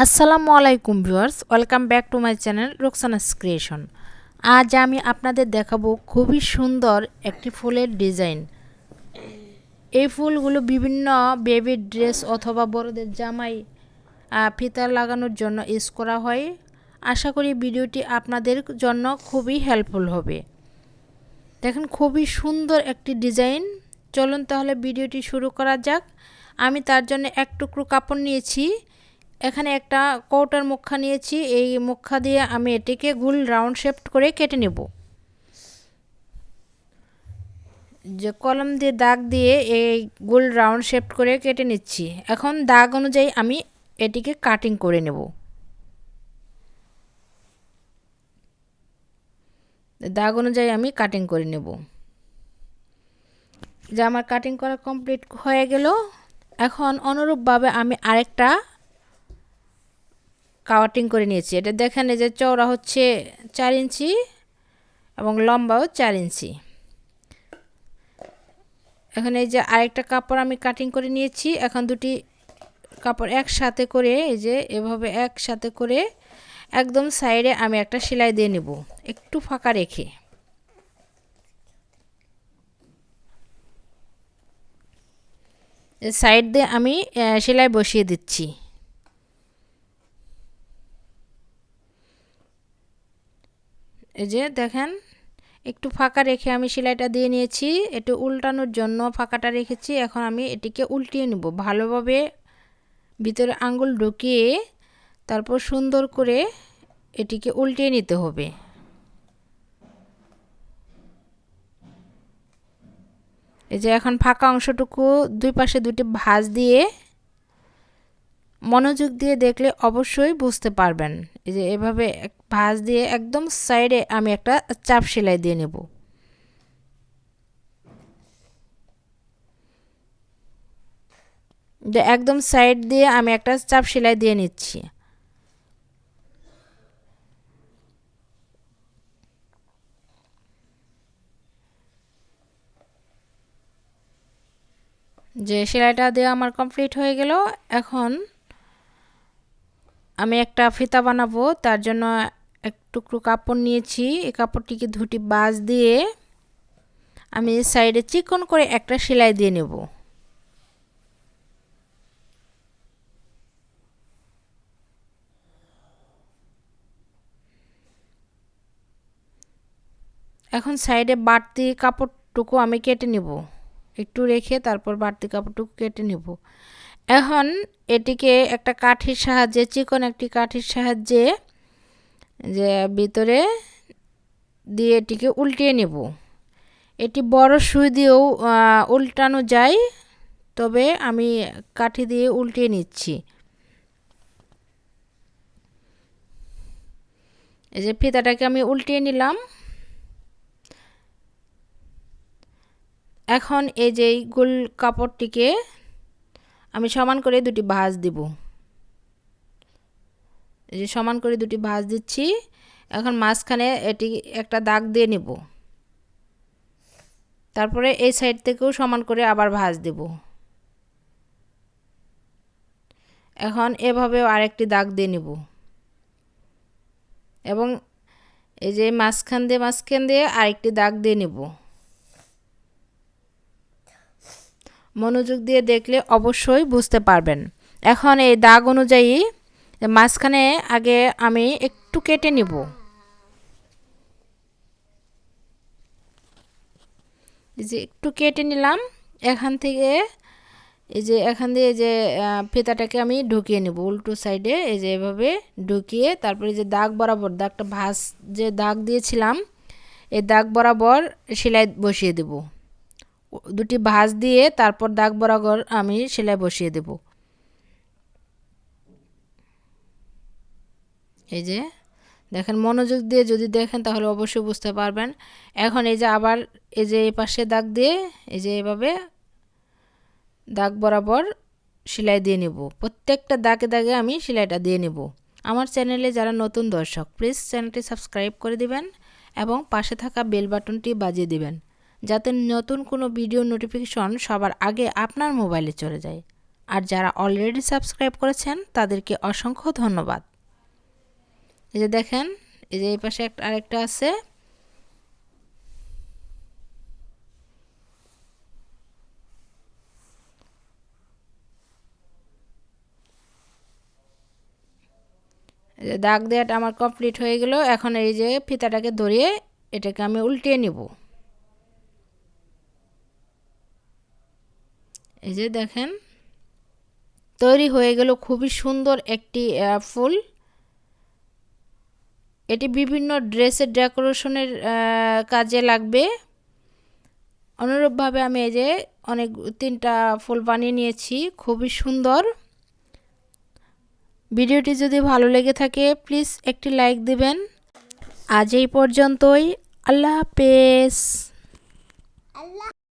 আসসালামু আলাইকুম viewers, welcome back to my channel Roksana's creation. আজ আমি আপনাদের দেখাবো খুবই সুন্দর একটি ফুলের ডিজাইন। এই ফুলগুলো বিভিন্ন বেবি ড্রেস অথবা বড়দের জামাই ফিতা লাগানোর জন্য ইউজ করা হয়। আশা করি ভিডিওটি আপনাদের জন্য খুবই হেল্পফুল হবে। দেখেন খুবই সুন্দর একটি ডিজাইন। চলুন তাহলে ভিডিওটি শুরু করা যাক। আমি তার জন্য এক টুকরো কাপড় নিয়েছি। এখানে একটা কৌটার মুখা নিয়েছি। এই মুখা দিয়ে আমি এটিকে গোল রাউন্ড শেপ করে কেটে নেব। যে কলম দিয়ে দাগ দিয়ে এই গোল রাউন্ড শেপ করে কেটে নিচ্ছি। এখন দাগ অনুযায়ী আমি এটিকে কাটিং করে নেব। দাগ অনুযায়ী আমি কাটিং করে নেব। যে আমার কাটিং করা কমপ্লিট হয়ে গেল। এখন অনুরূপভাবে আমি আরেকটা কাটিং করে নিয়েছি। এটা দেখেন এই যে চওড়া হচ্ছে 4 ইঞ্চি এবং লম্বাও 4 ইঞ্চি। এখন এই যে আরেকটা কাপড় আমি কাটিং করে নিয়েছি। এখন দুটি কাপড় একসাথে করে এই যে এভাবে একসাথে করে একদম সাইডে আমি একটা সেলাই দিয়ে নেব, একটু ফাঁকা রেখে। সাইড দিয়ে আমি সেলাই বসিয়ে দিচ্ছি। এই যে দেখেন একটু ফাঁকা রেখে আমি সেলাইটা দিয়ে নিয়েছি। একটু উল্টানোর জন্য ফাঁকাটা রেখেছি। এখন আমি এটিকে উল্টিয়ে নেব ভালোভাবে, ভিতরে আঙ্গুল ঢুকিয়ে তারপর সুন্দর করে এটিকে উল্টিয়ে নিতে হবে। এই যে এখন ফাঁকা অংশটুকু দুই পাশে দুটি ভাঁজ দিয়ে মনোযোগ দিয়ে দেখলে অবশ্যই বুঝতে পারবেন। এই যে এভাবে ভাঁজ দিয়ে একদম সাইডে আমি একটা চাপ সেলাই দিয়ে নেব। যে একদম সাইড দিয়ে আমি একটা চাপ সেলাই দিয়ে নিচ্ছি। যে সেলাইটা দেওয়া আমার কমপ্লিট হয়ে গেল। এখন আমি একটা ফিতা বানাবো। তার জন্য এক টুকরো কাপড় নিয়েছি। এই কাপড়টিকে দুটি ভাঁজ দিয়ে আমি সাইডে চিকন করে একটা সেলাই দিয়ে নেব। এখন সাইডে বাড়তি কাপড়টুকু আমি কেটে নেব, একটু রেখে তারপর বাড়তি কাপড়টুকু কেটে নেব। এখন এটিকে একটা কাঠির সাহায্যে, চিকন একটি কাঠির সাহায্যে যে ভিতরে দিয়ে এটিকে উল্টিয়ে নেব। এটি বড় সুই দিয়েও উল্টানো যায়, তবে আমি কাঠি দিয়ে উল্টিয়ে নিচ্ছি। এই যে ফিতাটাকে আমি উল্টিয়ে নিলাম। এখন এই যে গোল কাপড়টিকে আমি সমান করে দুটি ভাঁজ দিব। এই যে সমান করে দুটি ভাঁজ দিচ্ছি। এখন মাঝখানে এটি একটা দাগ দিয়ে নেব। তারপরে এই সাইড থেকেও সমান করে আবার ভাঁজ দেব। এখন এভাবেও আরেকটি দাগ দিয়ে নেব এবং এই যে মাঝখান দিয়ে আরেকটি দাগ দিয়ে নেব। মনোযোগ দিয়ে দেখলে অবশ্যই বুঝতে পারবেন। এখন এই দাগ অনুযায়ী মাঝখানে আগে আমি একটু কেটে নিব। এই যে একটু কেটে নিলাম। এখান থেকে এই যে এখান দিয়ে যে ফিতাটাকে আমি ঢুকিয়ে নেব উল্টো সাইডে। এই যে এভাবে ঢুকিয়ে তারপরে যে দাগ বরাবর দাগটা ভাঁজ যে দাগ দিয়েছিলাম এই দাগ বরাবর সেলাই বসিয়ে দেব। দুটি ভাঁজ দিয়ে তারপর দাগ বরাবর আমি সেলাই বসিয়ে দেব। এই যে দেখেন, মনোযোগ দিয়ে যদি দেখেন তাহলে অবশ্যই বুঝতে পারবেন। এখন এই যে আবার এই যে এই পাশে দাগ দিয়ে এই যে এভাবে দাগ বরাবর সেলাই দিয়ে নেব। প্রত্যেকটা দাগে দাগে আমি সেলাইটা দিয়ে নেব। আমার চ্যানেলে যারা নতুন দর্শক, প্লিজ চ্যানেলটি সাবস্ক্রাইব করে দিবেন এবং পাশে থাকা বেল বাটনটি বাজিয়ে দিবেন, যাতে নতুন কোনো ভিডিও নোটিফিকেশন সবার আগে আপনার মোবাইলে চলে যায়। আর যারা অলরেডি সাবস্ক্রাইব করেছেন তাদেরকে অসংখ্য ধন্যবাদ। এই যে দেখেন, এই যে এই পাশে আরেকটা আছে। এই যে দাগ দেওয়াটা আমার কমপ্লিট হয়ে গেল। এখন এই যে ফিতাটাকে ধরিয়ে এটাকে আমি উল্টিয়ে নিব। এই যে দেখেন তৈরি হয়ে গেল খুবই সুন্দর একটি ফুল। এটি বিভিন্ন ড্রেসের ডেকোরেশনের কাজে লাগবে। অনুরূপভাবে আমি এই যে তিনটা ফুল বানিয়ে নিয়েছি, খুবই সুন্দর। ভিডিওটি যদি ভালো লেগে থাকে প্লিজ একটি লাইক দিবেন। আজ এই পর্যন্তই। আল্লাহ হাফেজ।